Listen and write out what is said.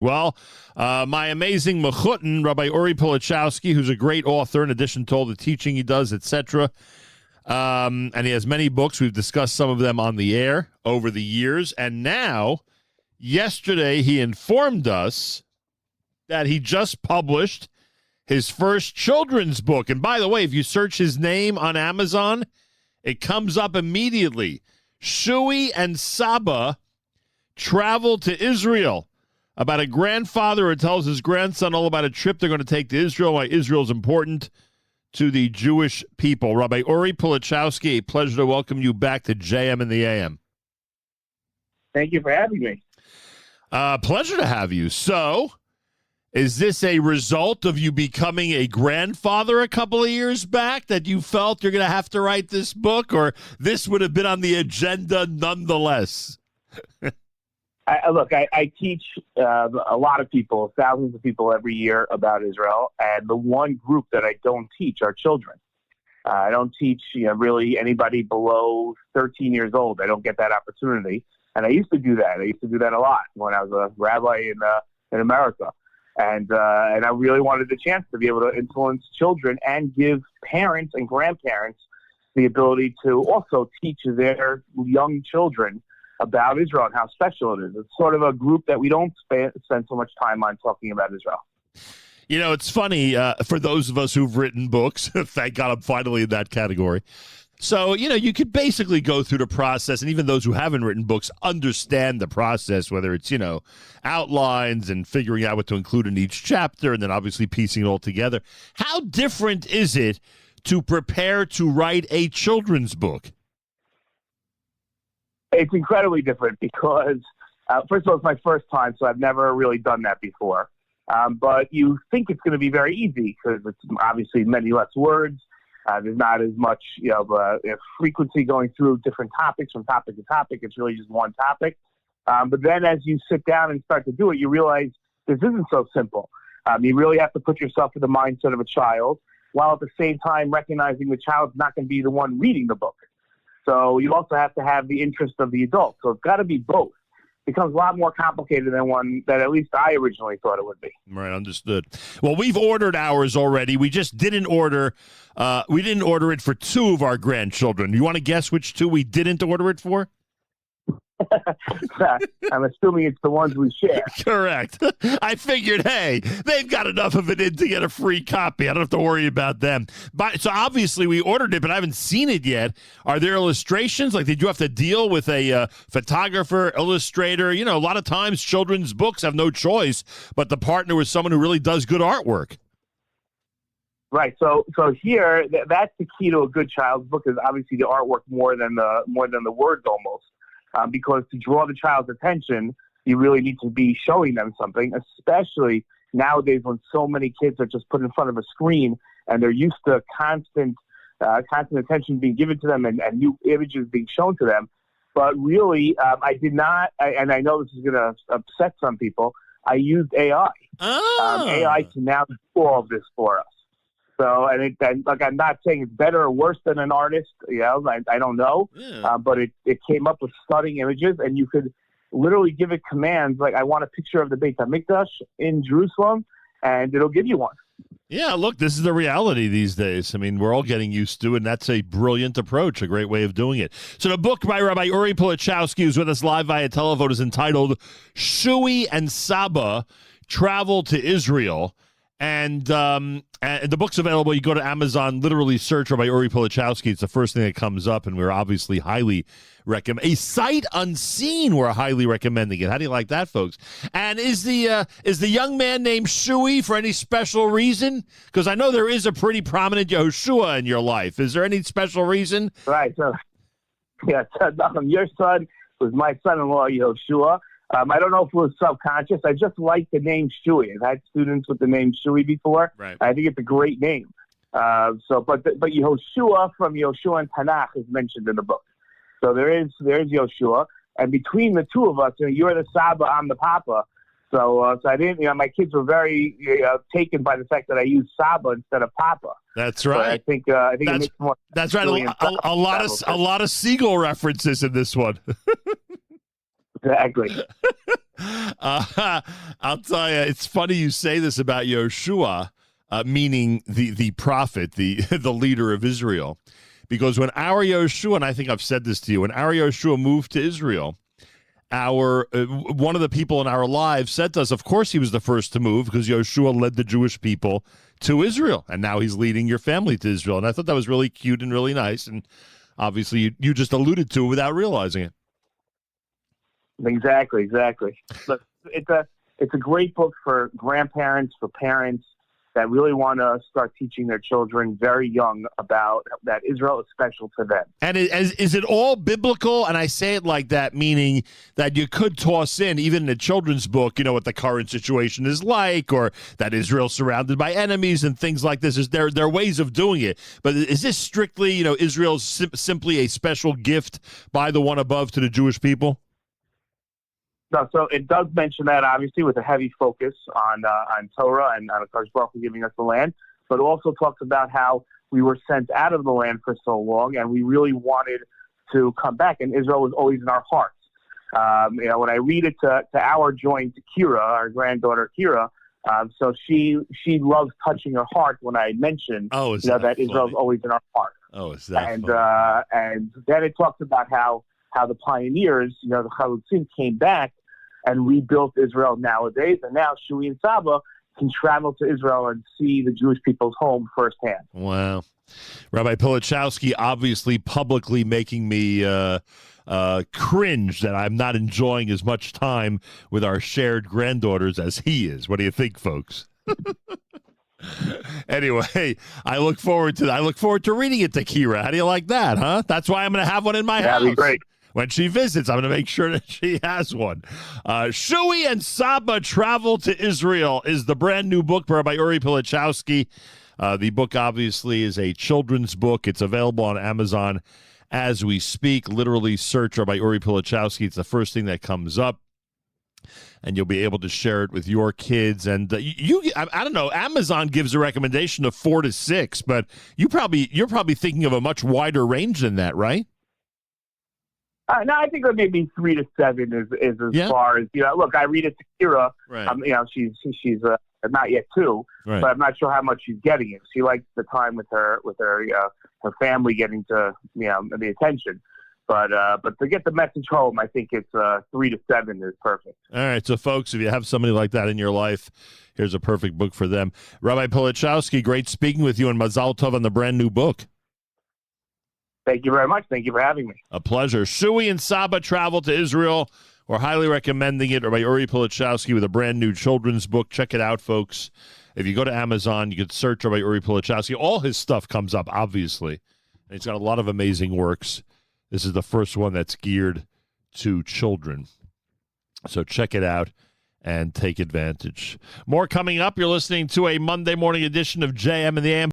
Well, my amazing mechutin, Rabbi Uri Pilichowski, who's a great author in addition to all the teaching he does, etc. And he has many books. We've discussed some of them on the air over the years. And now, yesterday, he informed us that he just published his first children's book. And by the way, if you search his name on Amazon, it comes up immediately. Shuey and Saba Travel to Israel. About a grandfather who tells his grandson all about a trip they're going to take to Israel, why Israel is important to the Jewish people. Rabbi Uri Pilichowski, a pleasure to welcome you back to JM in the AM. Thank you for having me. Pleasure to have you. So, is this a result of you becoming a grandfather a couple of years back that you felt you're going to have to write this book, or this would have been on the agenda nonetheless? I teach a lot of people, thousands of people every year about Israel, and the one group that I don't teach are children. I don't teach really anybody below 13 years old. I don't get that opportunity, and I used to do that. I used to do that a lot when I was a rabbi in America, and I really wanted the chance to be able to influence children and give parents and grandparents the ability to also teach their young children about Israel and how special it is. It's sort of a group that we don't spend so much time on talking about Israel. You know, it's funny, for those of us who've written books, thank God I'm finally in that category. So, you could basically go through the process, and even those who haven't written books understand the process, whether it's, outlines and figuring out what to include in each chapter, and then obviously piecing it all together. How different is it to prepare to write a children's book? It's incredibly different because, first of all, it's my first time, so I've never really done that before. But you think it's going to be very easy because it's obviously many less words. There's not as much frequency going through different topics from topic to topic. It's really just one topic. But then as you sit down and start to do it, you realize this isn't so simple. You really have to put yourself in the mindset of a child, while at the same time recognizing the child's not going to be the one reading the book. So you also have to have the interest of the adult. So it's got to be both. It becomes a lot more complicated than one that at least I originally thought it would be. Right, understood. Well, we've ordered ours already. We just didn't order. We didn't order it for two of our grandchildren. You want to guess which two we didn't order it for? I'm assuming it's the ones we share. Correct. I figured, hey, they've got enough of it in to get a free copy. I don't have to worry about them. So obviously we ordered it, but I haven't seen it yet. Are there illustrations? Like, did you have to deal with a photographer, illustrator? A lot of times children's books have no choice but to partner with someone who really does good artwork. Right. So here, that's the key to a good child's book, is obviously the artwork more than the words almost. Because to draw the child's attention, you really need to be showing them something, especially nowadays when so many kids are just put in front of a screen and they're used to constant attention being given to them and new images being shown to them. But really, I did not, and I know this is going to upset some people, I used AI. AI can now do all of this for us. So, and I'm not saying it's better or worse than an artist. I don't know. Yeah. But it came up with stunning images, and you could literally give it commands like, I want a picture of the Beit HaMikdash in Jerusalem, and it'll give you one. Yeah, look, this is the reality these days. I mean, we're all getting used to it, and that's a brilliant approach, a great way of doing it. So the book by Rabbi Uri Pilichowski, who's with us live via telephone, is entitled Shuey and Saba Travel to Israel. And the book's available. You go to Amazon, literally search Rabbi Uri Pilichowski. It's the first thing that comes up, and we're obviously highly recommend. A sight unseen, we're highly recommending it. How do you like that, folks? And is the young man named Shuey for any special reason? Because I know there is a pretty prominent Yehoshua in your life. Is there any special reason? Right. So, yeah, your son was my son-in-law, Yehoshua. I don't know if it was subconscious. I just like the name Shuey. I've had students with the name Shuey before. Right. I think it's a great name. But Yehoshua from Yehoshua and Tanakh is mentioned in the book. So there's Yehoshua, and between the two of us, you're the Saba, I'm the Papa. So I didn't. My kids were very taken by the fact that I used Saba instead of Papa. That's right. So I think it makes more. That's right. A lot of Segal references in this one. Exactly. I'll tell you, it's funny you say this about Yoshua, meaning the prophet, the leader of Israel. Because when our Yoshua, and I think I've said this to you, when our Yoshua moved to Israel, one of the people in our lives said to us, of course he was the first to move because Yoshua led the Jewish people to Israel, and now he's leading your family to Israel. And I thought that was really cute and really nice, and obviously you just alluded to it without realizing it. Exactly. But it's a great book for grandparents, for parents that really want to start teaching their children very young about that Israel is special to them. And is it all biblical? And I say it like that, meaning that you could toss in, even in a children's book, what the current situation is like, or that Israel's surrounded by enemies and things like this. There are ways of doing it. But is this strictly, Israel's simply a special gift by the one above to the Jewish people? No, so it does mention that, obviously, with a heavy focus on Torah and on Akash Baruch Hu giving us the land, but also talks about how we were sent out of the land for so long, and we really wanted to come back, and Israel was always in our hearts. When I read it to our joint Kira, our granddaughter Kira, so she loves touching her heart when I mention that Israel's always in our heart. Oh, is that and funny? And then it talks about how the pioneers, the Chalutzim, came back and rebuilt Israel nowadays. And now Shuey and Saba can travel to Israel and see the Jewish people's home firsthand. Wow. Rabbi Pilichowski obviously publicly making me cringe that I'm not enjoying as much time with our shared granddaughters as he is. What do you think, folks? Anyway, I look forward to reading it to Kira. How do you like that, huh? That's why I'm going to have one in my house. That'd be great. When she visits, I'm going to make sure that she has one. Shuey and Saba Travel to Israel is the brand new book by Rabbi Uri Pilichowski. The book obviously is a children's book. It's available on Amazon as we speak. Literally search Rabbi Uri Pilichowski. It's the first thing that comes up. And you'll be able to share it with your kids. And I don't know, Amazon gives a recommendation of 4 to 6, but you're probably thinking of a much wider range than that, right? No, I think that maybe 3 to 7 is as far as, look, I read it to Kira. Right. She's not yet 2, right, but I'm not sure how much she's getting it. She likes the time with her family getting to, the attention. But to get the message home, I think it's 3 to 7 is perfect. All right. So, folks, if you have somebody like that in your life, here's a perfect book for them. Rabbi Pilichowski, great speaking with you, and Mazal Tov on the brand new book. Thank you very much. Thank you for having me. A pleasure. Shuey and Saba Travel to Israel. We're highly recommending it. Rabbi Uri Pilichowski with a brand new children's book. Check it out, folks. If you go to Amazon, you can search Rabbi Uri Pilichowski. All his stuff comes up, obviously. And he's got a lot of amazing works. This is the first one that's geared to children. So check it out and take advantage. More coming up. You're listening to a Monday morning edition of JM in the AM.